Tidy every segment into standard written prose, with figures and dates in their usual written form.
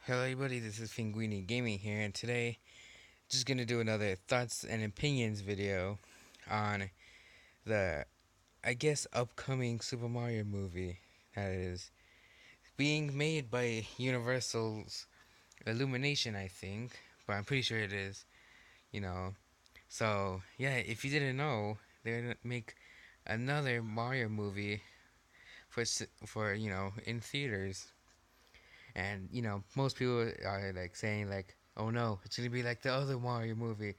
Hello everybody, this is Finguini Gaming here, and today just gonna do another thoughts and opinions video on the, I guess, upcoming Super Mario movie that is being made by Universal's Illumination, I think, but I'm pretty sure it is, you know. So yeah, if you didn't know, they're gonna make another Mario movie for in theaters. And most people are like saying like, "Oh no, it's gonna be like the other Mario movie."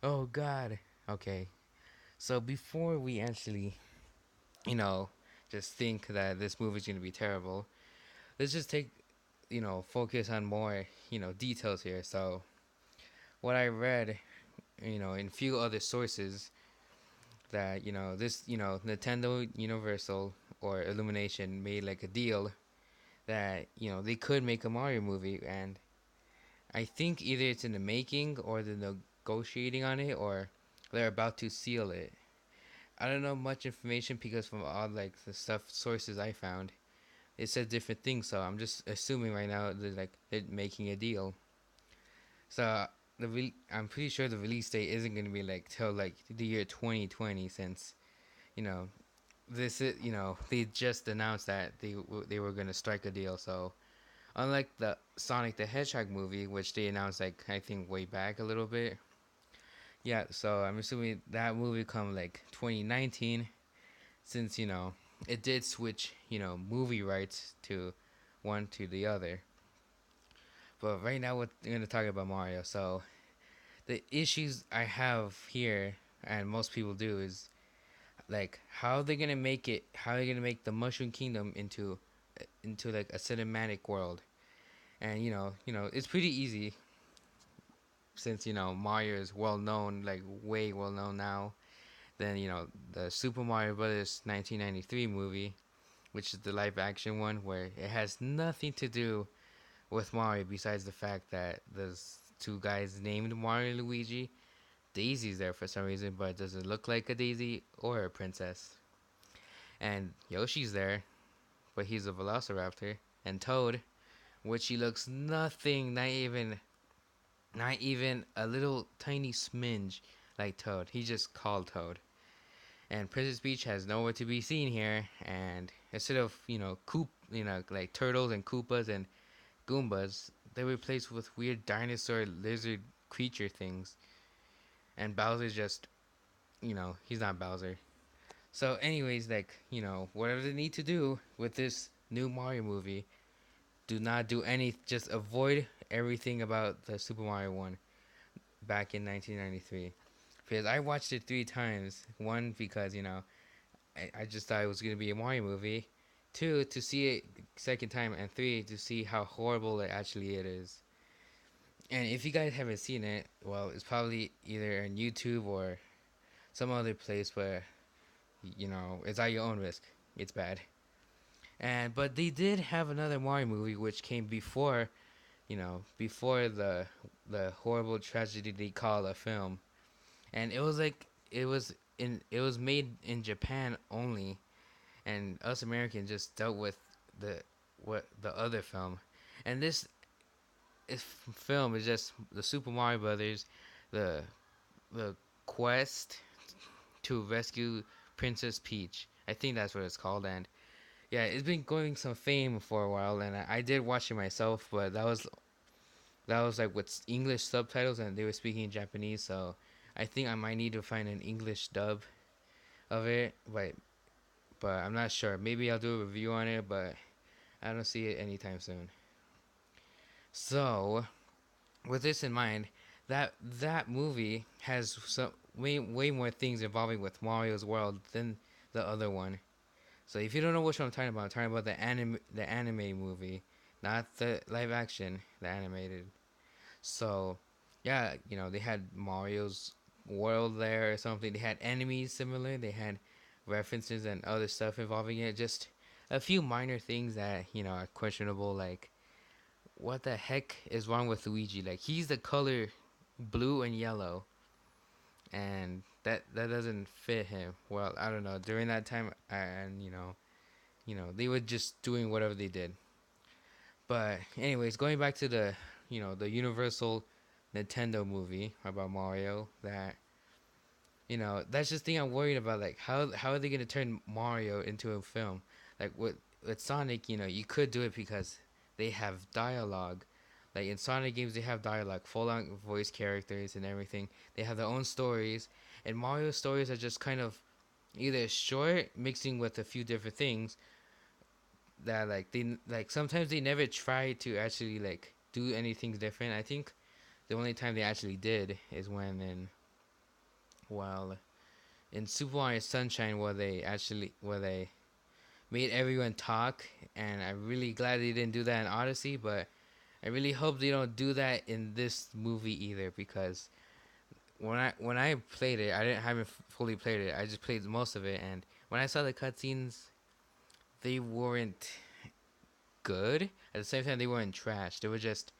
Oh God. Okay. So before we actually, you know, just think that this movie's gonna be terrible, let's just take, focus on more, details here. So what I read, in few other sources that this, Nintendo, Universal, or Illumination made like a deal that they could make a Mario movie, and I think either it's in the making or they're negotiating on it or they're about to seal it. I don't know much information because from all like the stuff sources I found, it said different things. So I'm just assuming right now they're making a deal. So I'm pretty sure the release date isn't gonna be like till like the year 2020 since you know this is they just announced that they were gonna strike a deal. So unlike the Sonic the Hedgehog movie, which they announced like I think way back a little bit, yeah. So I'm assuming that movie come like 2019, since it did switch movie rights to one to the other. But right now we're gonna talk about Mario. So the issues I have here, and most people do, is like how they're gonna make it. How they're gonna make the Mushroom Kingdom into like a cinematic world. And it's pretty easy since Mario is well known, like way well known now. Then the Super Mario Brothers 1993 movie, which is the live action one, where it has nothing to do with Mario besides the fact that there's two guys named Mario and Luigi. Daisy's there for some reason, but it doesn't look like a Daisy or a princess. And Yoshi's there, but he's a Velociraptor. And Toad, which he looks nothing, not even a little tiny smidge like Toad. He's just called Toad. And Princess Peach has nowhere to be seen here. And instead of like turtles and Koopas and Goombas, they were replaced with weird dinosaur lizard creature things. And Bowser just, he's not Bowser. So, anyways, like, whatever they need to do with this new Mario movie, do not do any, just avoid everything about the Super Mario one back in 1993. Because I watched it 3 times. One, because, I just thought it was going to be a Mario movie. Two, to see it second time. And three, to see how horrible it is. And if you guys haven't seen it, well, it's probably either on YouTube or some other place where it's at your own risk. It's bad. And but they did have another Mario movie which came before, before the horrible tragedy they call a film. And it was made in Japan only, and us Americans just dealt with the what the other film. And this film is just the Super Mario Brothers, the the quest to rescue Princess Peach. I think that's what it's called, and yeah, it's been going some fame for a while, and I did watch it myself, but that was like with English subtitles, and they were speaking Japanese, so I think I might need to find an English dub of it, but I'm not sure. Maybe I'll do a review on it, but I don't see it anytime soon. So with this in mind, that movie has some way more things involving with Mario's world than the other one. So if you don't know which one I'm talking about the anime movie, not the live action, the animated. So yeah, they had Mario's world there or something. They had enemies similar. They had references and other stuff involving it. Just a few minor things that are questionable, like what the heck is wrong with Luigi? Like he's the color blue and yellow, and that doesn't fit him. Well, I don't know. During that time, and they were just doing whatever they did. But anyways, going back to the the Universal Nintendo movie about Mario, that that's just the thing I'm worried about. Like how are they gonna turn Mario into a film? Like with Sonic, you could do it because they have dialogue. Like in Sonic games, they have dialogue, full on voice characters and everything. They have their own stories, and Mario's stories are just kind of either short, mixing with a few different things that like sometimes they never try to actually like do anything different. I think the only time they actually did is when well in Super Mario Sunshine where they made everyone talk, and I'm really glad they didn't do that in Odyssey, but I really hope they don't do that in this movie either, because when I played it, I didn't haven't fully played it. I just played most of it, and when I saw the cutscenes, they weren't good. At the same time, they weren't trash. They were just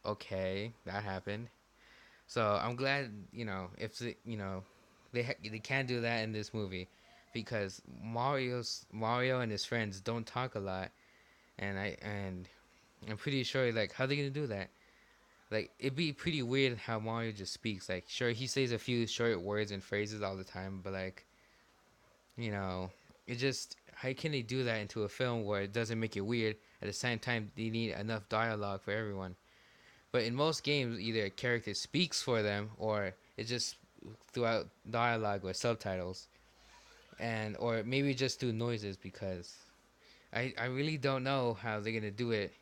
okay. That happened. So I'm glad if they can't do that in this movie, because Mario and his friends don't talk a lot, and I'm pretty sure like how they gonna do that. Like it'd be pretty weird how Mario just speaks. Like sure he says a few short words and phrases all the time, but like you know it just how can they do that into a film where it doesn't make it weird? At the same time, they need enough dialogue for everyone. But in most games, either a character speaks for them or it's just throughout dialogue or subtitles, and or maybe just through noises, because I really don't know how they're gonna do it,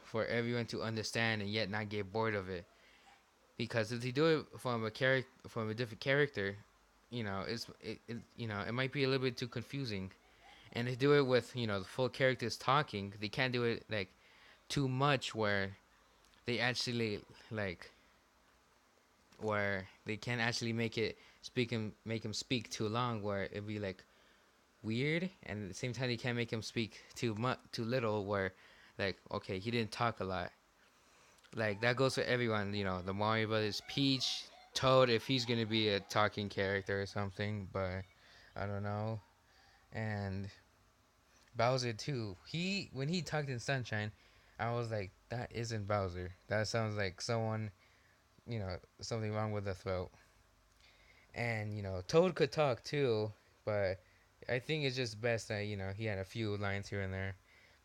for everyone to understand and yet not get bored of it. Because if they do it from a different character, it might be a little bit too confusing. And they do it with the full characters talking. They can't do it like too much where they actually like where they can't actually make him speak too long, where it'd be like weird, and at the same time they can't make him speak too little, where like okay he didn't talk a lot. Like that goes for everyone, the Mario Brothers, Peach, Toad if he's gonna be a talking character or something, but I don't know. And Bowser too. He when he talked in Sunshine, I was like, that isn't Bowser. That sounds like someone, something wrong with the throat. And Toad could talk too, but I think it's just best that he had a few lines here and there.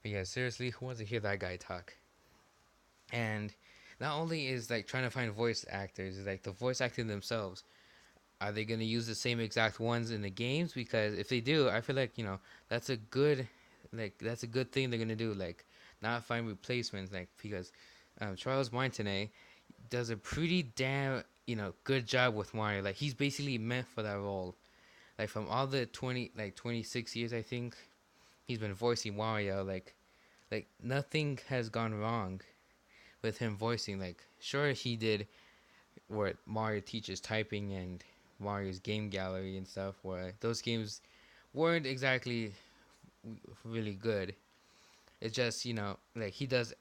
Because seriously, who wants to hear that guy talk? And not only is like trying to find voice actors, is like the voice acting themselves. Are they gonna use the same exact ones in the games? Because if they do, I feel like that's a good, that's a good thing they're gonna do. Like not find replacements, like because Charles Martinet does a pretty damn good job with Mario. Like he's basically meant for that role. Like from all the 26 years I think he's been voicing Mario. Like nothing has gone wrong with him voicing. Like sure he did where Mario teaches typing and Mario's game gallery and stuff. Where those games weren't exactly really good. It's just like he does.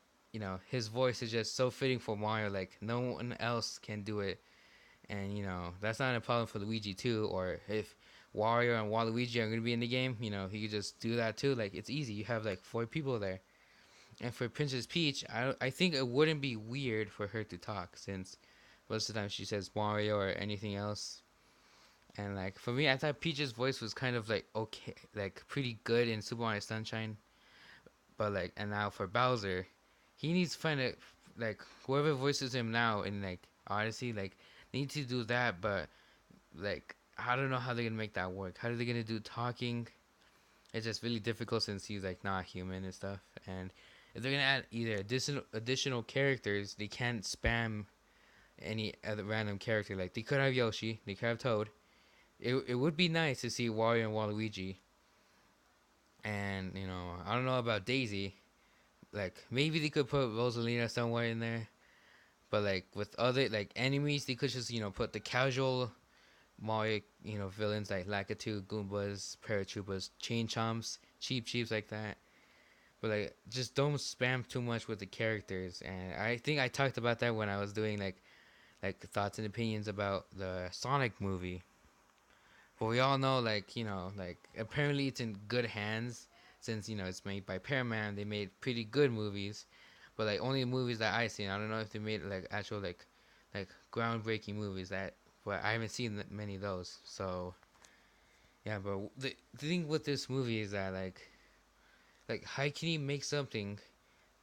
His voice is just so fitting for Mario. Like no one else can do it, and that's not a problem for Luigi too. Or if Wario and Waluigi are gonna be in the game, he could just do that too. Like it's easy. You have like 4 people there. And for Princess Peach, I think it wouldn't be weird for her to talk, since most of the time she says Mario or anything else. And like for me, I thought Peach's voice was kind of like okay, like pretty good in Super Mario Sunshine. But like, and now for Bowser, he needs to find a like whoever voices him now in like Odyssey, like need to do that. But like, I don't know how they're gonna make that work. How are they gonna do talking? It's just really difficult since he's like not human and stuff. And if they're gonna add either additional characters, they can't spam any other random character. Like they could have Yoshi, they could have Toad. It would be nice to see Wario and Waluigi. And I don't know about Daisy. Like maybe they could put Rosalina somewhere in there. But like with other like enemies, they could just put the casual Mario villains like Lakitu, Goombas, Paratroopas, Chain Chomps, Cheap Cheeps like that. But like just don't spam too much with the characters. And I think I talked about that when I was doing like thoughts and opinions about the Sonic movie. But we all know like like apparently it's in good hands, since it's made by Paramount. They made pretty good movies, but like only movies that I seen. I don't know if they made like actual like groundbreaking movies that, but I haven't seen many of those. So yeah, but the thing with this movie is that like how can you make something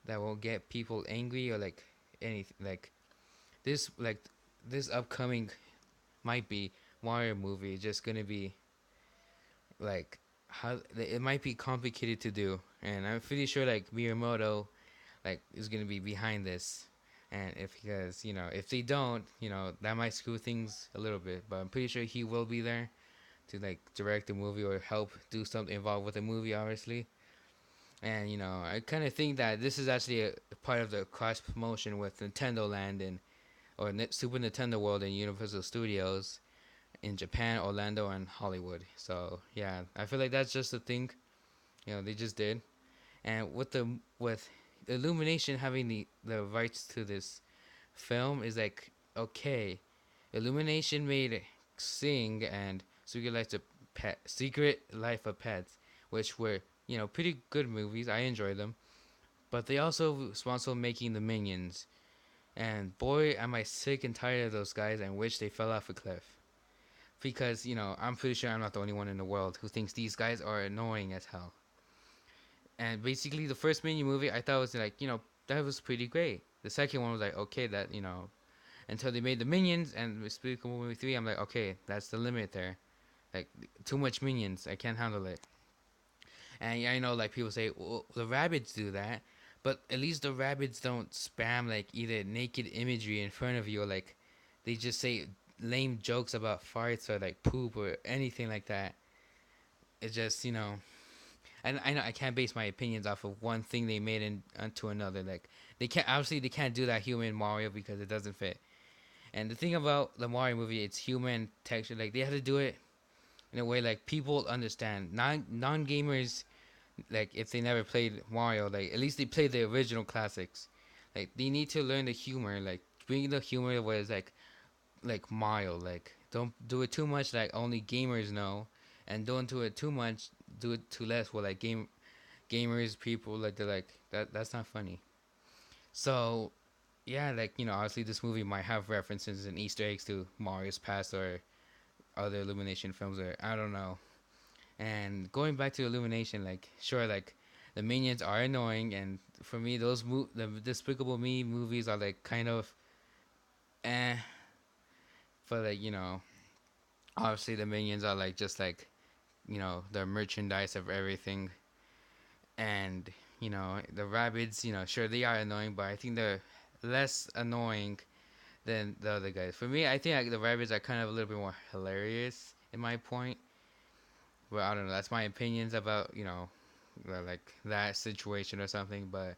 that will get people angry or like anything this like this upcoming might be Mario movie just gonna be like how it might be complicated to do, and I'm pretty sure like Miyamoto like is gonna be behind this, and if because if they don't, that might screw things a little bit, but I'm pretty sure he will be there to like direct the movie or help do something involved with the movie, obviously. And I kind of think that this is actually a part of the cross promotion with Nintendo Land and or Super Nintendo World and Universal Studios in Japan, Orlando, and Hollywood. So yeah, I feel like that's just a thing they just did. And with Illumination having the rights to this film is like okay, Illumination made Sing and Secret Life of Pets, which were pretty good movies. I enjoy them, but they also responsible making the Minions. And boy, am I sick and tired of those guys and wish they fell off a cliff. Because, I'm pretty sure I'm not the only one in the world who thinks these guys are annoying as hell. And basically, the first Minion movie I thought was like, that was pretty great. The second one was like, okay, that, until they made the Minions and Despicable Movie 3, I'm like, okay, that's the limit there. Like, too much Minions. I can't handle it. And yeah, I know, like, people say, well, the rabbits do that. But at least the rabbits don't spam, like, either naked imagery in front of you or, like, they just say lame jokes about farts or, like, poop or anything like that. It just, and I know I can't base my opinions off of one thing they made into another. Like, they can't do that human Mario because it doesn't fit. And the thing about the Mario movie, it's human texture. Like, they had to do it in a way, like, people understand. Non gamers, like if they never played Mario, like at least they played the original classics. Like they need to learn the humor, like bring the humor where it's like mild, like don't do it too much like only gamers know, and don't do it too much, do it too less where like gamers people like they're like that's not funny. So yeah, like obviously this movie might have references and Easter eggs to Mario's past or other Illumination films or I don't know. And going back to Illumination, like sure, like the minions are annoying, and for me, the Despicable Me movies are like kind of eh. But like obviously the minions are like just like the merchandise of everything, and the rabbits, sure they are annoying, but I think they're less annoying than the other guys. For me, I think like the rabbits are kind of a little bit more hilarious in my point. But I don't know. That's my opinions about like that situation or something. But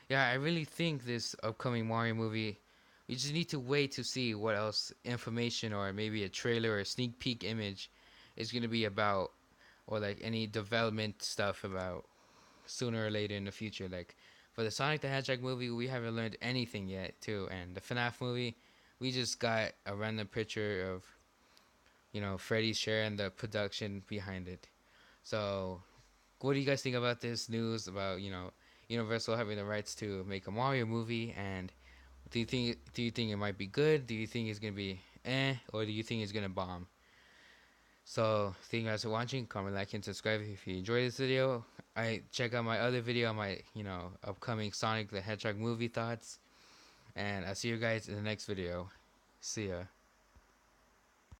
yeah, I really think this upcoming Mario movie, we just need to wait to see what else information or maybe a trailer or a sneak peek image is gonna be about, or like any development stuff about sooner or later in the future. Like for the Sonic the Hedgehog movie, we haven't learned anything yet too, and the FNAF movie, we just got a random picture of Freddy's share and the production behind it. So what do you guys think about this news about Universal having the rights to make a Mario movie? And do you think it might be good? Do you think it's gonna be or do you think it's gonna bomb? So thank you guys for watching. Comment, like, and subscribe if you enjoyed this video. I check out my other video on my upcoming Sonic the Hedgehog movie thoughts, and I'll see you guys in the next video. See ya.